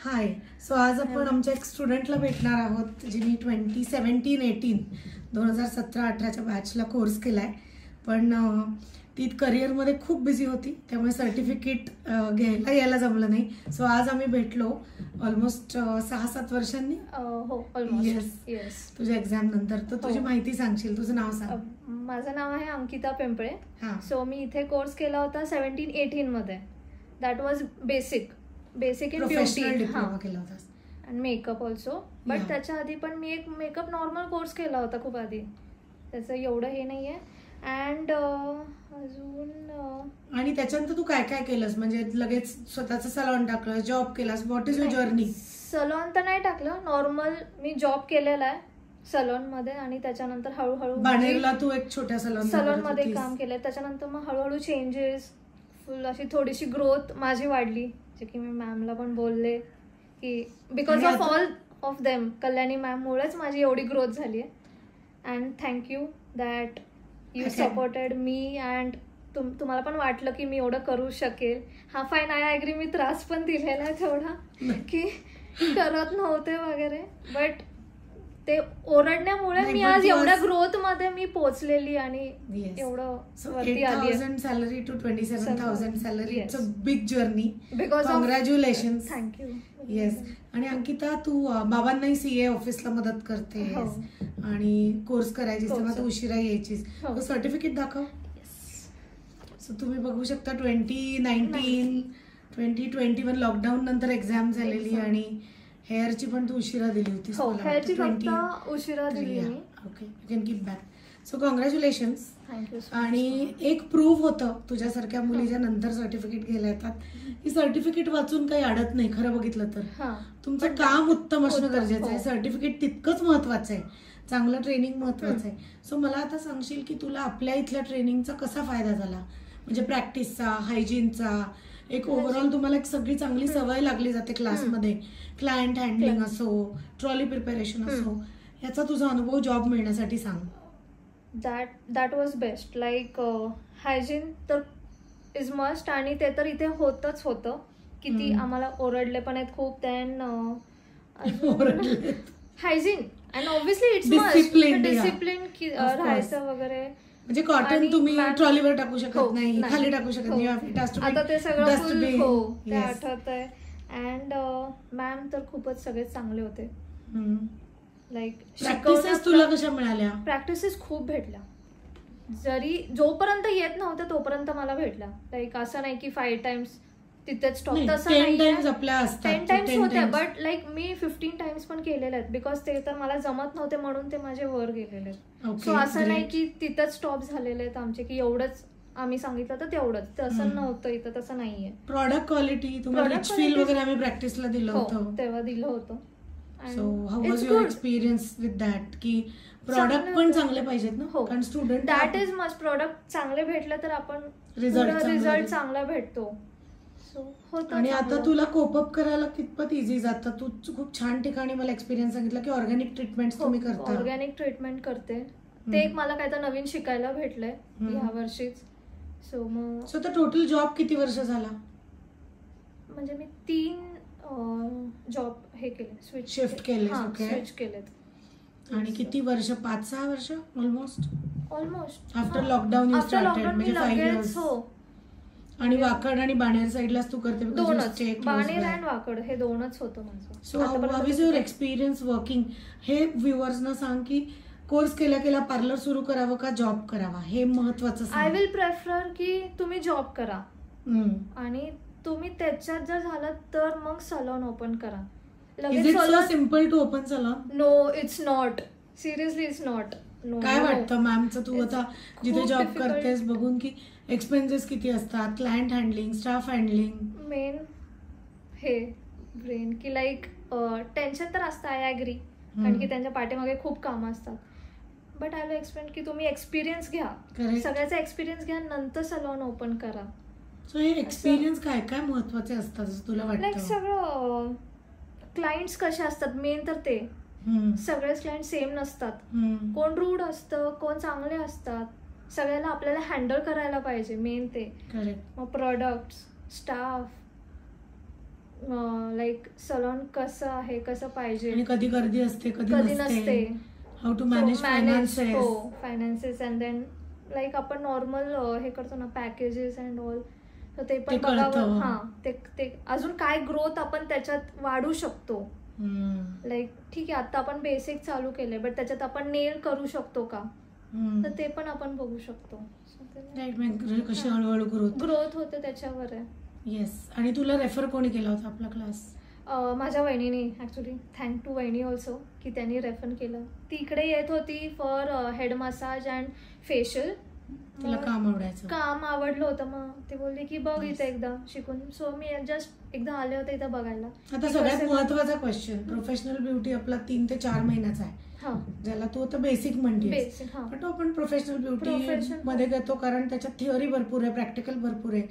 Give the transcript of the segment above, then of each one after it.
हाय. So आज आपण आमच्या एक स्टुडंटला भेटणार आहोत जिने 2017-18 2017-18च्या बॅचला कोर्स केलाय, पण ती करिअरमध्ये खूप बिझी होती, त्यामुळे सर्टिफिकेट घ्यायला यायला जमलं नाही. सो आज आम्ही भेटलो ऑलमोस्ट 6-7 वर्षांनी. हो, ऑलमोस्ट. येस. तुझ्या एक्झाम नंतर. तर तुझी माहिती सांगशील, तुझं नाव सांग. माझं नाव आहे अंकिता पिंपळे. हां. मी इथे कोर्स केला होता 17-18 मध्ये. That was basic in professional beauty केला होता आणि मेकअप ऑल्सो. बट त्याच्या आधी पण मी एक मेकअप नॉर्मल कोर्स केला होता खूप आधी, त्याचं एवढं हे नाहीये. अँड अजून आणि त्याच्यानंतर तू काय काय केलंस, म्हणजे लगेच स्वतःचं सलॉन टाकलं, जॉब केलास, what is your journey? Salon तर नाही टाकलं, नॉर्मल मी जॉब केलेला आहे सलॉन मध्ये आणि त्याच्यानंतर हळूहळू बाणेरला तू एक छोट्या सलॉन मध्ये काम केलंय. त्याच्यानंतर मग हळूहळू चेंजेस, फुल अशी थोडीशी ग्रोथ माझी वाढली, जे की मी मॅमला पण बोलले की because of all of them, Kalyani ma'am मुळेच माझी एवढी ग्रोथ झाली आहे. And thank you that you supported me. And तुम्हाला पण वाटलं की मी एवढं करू शकेल. हा फाईन, आय ॲग्री. मी त्रास पण दिलेला आहे थोडा की करत नव्हते वगैरे, बट ते ओरडण्यामुळे मी आज एवढ्या ग्रोथ मध्ये मी पोहोचलेली आणि एवढं वरती आली. 8,000 salary to 27,000 salary, it's a big journey. Because congratulation. Thank you. Yes. आणि अंकिता, तू बाबांनाही CA ऑफिसला मदत करते आणि कोर्स करायची तेव्हा तू उशिरा यायचीस. सर्टिफिकेट दाखव. सो तुम्ही बघू शकता 2019-2021 लॉकडाऊन नंतर एक्झाम झालेली आणि हेअरची पण तू उशिरा दिली होतीस. हेअरची फक्त उशिरा दिली मी. Okay, you can keep back. So congratulations. Thank you. आणि एक प्रूव्ह होतं तुझ्यासारख्या मुलीच्या नंतर सर्टिफिकेट घ्यायला येतात, ही सर्टिफिकेट वाचून काही अडत नाही. खरं बघितलं तर तुमचं काम उत्तम असणं गरजेचं आहे. सर्टिफिकेट तितकंच महत्वाचं आहे, चांगलं ट्रेनिंग महत्वाचं आहे. सो मला आता सांगशील की तुला आपल्या इथल्या ट्रेनिंगचा कसा फायदा झाला, म्हणजे प्रॅक्टिसचा, हायजीनचा, एक ओव्हरऑल तुम्हाला एक सगळी चांगली सवय लागली जाते क्लासमध्ये. क्लायंट हँडलिंग असो, ट्रॉली प्रिपरेशन असो, याचा तुझा अनुभव जॉब मिळण्यासाठी सांग. That was best. Like hygiene तर इज मस्ट, आणि ते तर इथे होतच होतं. किती आम्हाला ओरडले पण आहेत खूप. Then hygiene and obviously it's must discipline राहायचं वगैरे. म्हणजे कॉटन तुम्ही ट्रॉलीवर टाकू शकत नाही, खाली टाकू शकत नाही. आता ते सगळं फुल आठवत आहे. अँड मॅम तर खूपच सगळे चांगले होते. लाईक प्रॅक्टिसेस तुला कशा मिळाल्या? प्रॅक्टिसेस खूप भेटल्या. जरी जोपर्यंत येत नव्हतं तोपर्यंत मला भेटल्या. लाईक असं नाही की 5 टाइम्स तिथेच स्टॉप, तसं नाही. 10 टाइम्स होत्या, बट लाईक मी 15 टाइम्स पण केलेले आहेत. बिकॉज ते तर मला जमत नव्हते म्हणून ते माझे वर गेलेले आहेत. सो असं नाही की तिथंच स्टॉप झालेले आहेत आमचे, की एवढंच आम्ही सांगितलं तर तेवढंच. तसं नव्हतं इथं, तसं नाहीये. प्रॉडक्ट क्वालिटी तुम्हाला वगैरे आम्ही प्रॅक्टिसला दिलं होतं, तेव्हा दिलं होतं. सो हाऊ वाज युअर एक्सपिरियन्स विथ दॅट, की प्रॉडक्ट पण चांगले पाहिजेत ना? कारण student that is must. Product चांगले भेटले तर आपण रिझल्ट चांगला भेटतो. आणि आता तुला कोपअप करायला कितपत इझी जातं? तू खूप छान ठिकाणी मला एक्सपिरियन्स सांगितलं की ऑर्गॅनिक ट्रीटमेंट तुम्ही करता. ऑर्गॅनिक ट्रीटमेंट करते, ते एक मला काय तर नवीन शिकायला भेटलंय या वर्षीच. सो टोटल जॉब किती वर्ष झाला? म्हणजे मी 3 जॉब हे केले, शिफ्ट केले, स्विच केलेत. आणि किती वर्ष? 5-6 वर्ष almost. After lockdown you started, म्हणजे 5 इयर्स. आणि वाकड आणि बाणेर साईडलाच तू करते? दोनच, बाणेर आणि वाकड हे दोनच होतं माझं. So how is your experience working? हे व्ह्युअर्सना सांग की कोर्स केल्या पार्लर सुरू करावं का जॉब करावा, हे महत्वाचं. आय विल प्रेफर की तुम्ही जॉब करा, आणि तुम्ही त्याच्यात जर झालं तर मग सलॉन ओपन करा. Simple to open salon? No, it's not. Seriously it's not. काय वाटतं मॅमचं, तू आता जिथे जॉब करतेस बघून, की एक्सपेन्सेस किती असतात, client handling, staff handling, main हे ब्रेन, की लाईक टेन्शन तर असतं. आय ॲग्री, कारण की त्यांच्या पाठीमागे खूप कामं असतात. बट आय विल एक्सप्लेन की तुम्ही एक्सपिरियन्स घ्या, सगळ्याचा एक्सपिरियन्स घ्या, नंतर सलॉन ओपन करा. सो हे एक्सपिरियन्स काय काय महत्वाचे असतात तुला वाटतं? लाईक सगळं क्लायंट्स कसे असतात मेन तर ते. सगळेच क्लायंट सेम नसतात. कोण रूड असतं, कोण चांगले असतात. सगळ्याला आपल्याला हँडल करायला पाहिजे, मेन ते. करेक्ट. मग प्रोडक्ट्स, स्टाफ, लाईक सलॉन कसं आहे, कसं पाहिजे, आणि कधी गर्दी असते कधी नसते, how to manage finances and then like आपण नॉर्मल हे करतो ना पॅकेजेस अँड ऑल, तर ते पण बघावं. हा ते अजून काय ग्रोथ आपण त्याच्यात वाढू शकतो. लाईक ठीक आहे आता आपण बेसिक चालू केलंय बट त्याच्यात आपण नेल करू शकतो का, तर ते पण आपण बघू शकतो. कशी हळूहळू ग्रोथ होते त्याच्यावर आहे. येस. आणि तुला रेफर कोणी केला होता आपला क्लास? माझ्या वहिनीने ऍक्च्युली, थँक टू वहिनी ऑल्सो की त्यांनी रेफर केलं. ती इकडे येत होती for head massage and facial. तिला काम आवडलं होतं, मग ते बोलले की बघ इथे एकदा शिकून. सो मी जस्ट एकदा आले होते इथं बघायला. आता सगळ्यात महत्वाचा क्वेश्चन, प्रोफेशनल ब्युटी आपला 3 ते 4 महिन्याचा आहे, ज्याला तू आता बेसिक म्हणते, पण तो आपण प्रोफेशनल ब्युटी मध्ये घेतो कारण त्याच्यात थिअरी भरपूर आहे, प्रॅक्टिकल भरपूर आहे.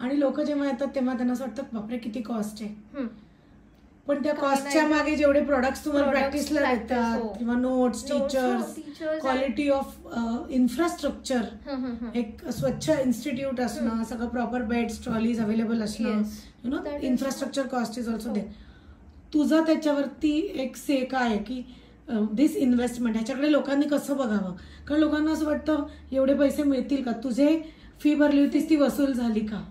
आणि लोक जेव्हा येतात तेव्हा त्यांना असं वाटतं बापरे किती कॉस्ट आहे, पण त्या कॉस्टच्या मागे जेवढे प्रोडक्ट्स तुम्हाला प्रॅक्टिसला देतात किंवा notes, teachers, quality of infrastructure, एक स्वच्छ इन्स्टिट्यूट असणं, सगळं प्रॉपर बेड्स, ट्रॉलीज अवेलेबल असणं, you know infrastructure cost is also there. तुझा त्याच्यावरती एक से काय आहे की दिस इन्व्हेस्टमेंट, ह्याच्याकडे लोकांनी कसं बघावं? कारण लोकांना असं वाटतं एवढे पैसे मिळतील का, तुझे फी भरली होतीस ती वसूल झाली का?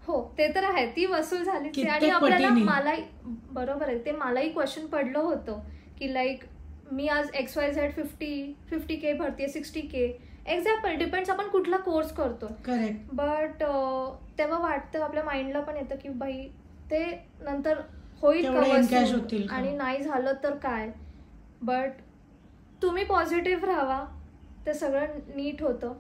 हो ते तर आहे, ती वसूल झाली. आणि आपल्याला मलाही बरोबर आहे, ते मलाही क्वेश्चन पडलं होतं की लाईक मी आज XYZ 50K भरतीये, 60K example, depends आपण कुठला कोर्स करतो. करेक्ट. बट तेव्हा वाटतं आपल्या माइंडला पण येतं की बाई ते नंतर होईल का आणि नाही झालं तर काय. बट तुम्ही पॉझिटिव्ह राहावा, ते सगळं नीट होतं.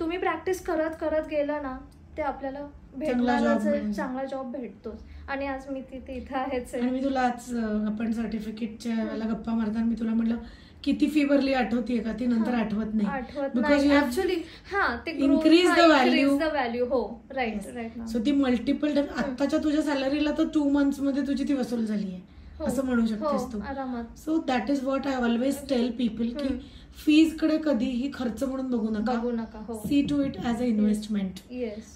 तुम्ही प्रॅक्टिस करत करत गेलं ना ते आपल्याला चांगला जॉब भेटतोच. आणि आज मी इथं आहेच. आणि मी तुला आज आपण सर्टिफिकेटच्या वेळेला गप्पा मारताना मी तुला म्हटलं किती फी भरली आठवतीये का? ती नंतर आठवत नाही ऍक्च्युली. Increase the value. हो राईट. सो ती मल्टिपल आताच्या तुझ्या सॅलरीला तर 2 months मध्ये तुझी ती वसूल झाली आहे असं म्हणू शकतेस तू. So that is what I always tell people की फीज कडे कधीही खर्च म्हणून बघू नका. See to it as a investment.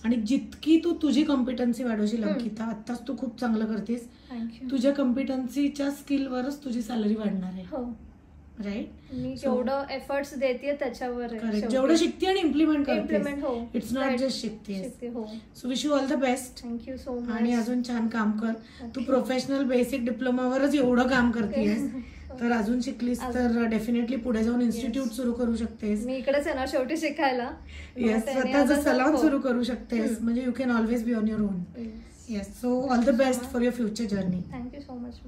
आणि जितकी तू तुझी कॉम्पिटन्सी वाढवशील अंकिता, आत्ताच तू खूप चांगलं करतेस, तुझ्या कॉम्पिटन्सीच्या स्किलवरच तुझी सॅलरी वाढणार आहे. राईट. मी जेवढं एफर्ट्स देते त्याच्यावर जेवढं शिकते आणि इम्प्लिमेंट करते. इट्स नॉट जस्ट शिकते. So wish you all the best. Thank you so much. आणि अजून छान काम कर. तू प्रोफेशनल बेसिक डिप्लोमावरच एवढं काम करतेस, तर अजून शिकलीस तर डेफिनेटली पुढे जाऊन इन्स्टिट्यूट सुरू करू शकतेस. मी इकडेच येणार शेवटी शिकायला. येस, स्वतःचं सलॉन सुरू करू शकतेस. म्हणजे you can always be on your on. Yes. So all the best for your future journey. Thank you so much.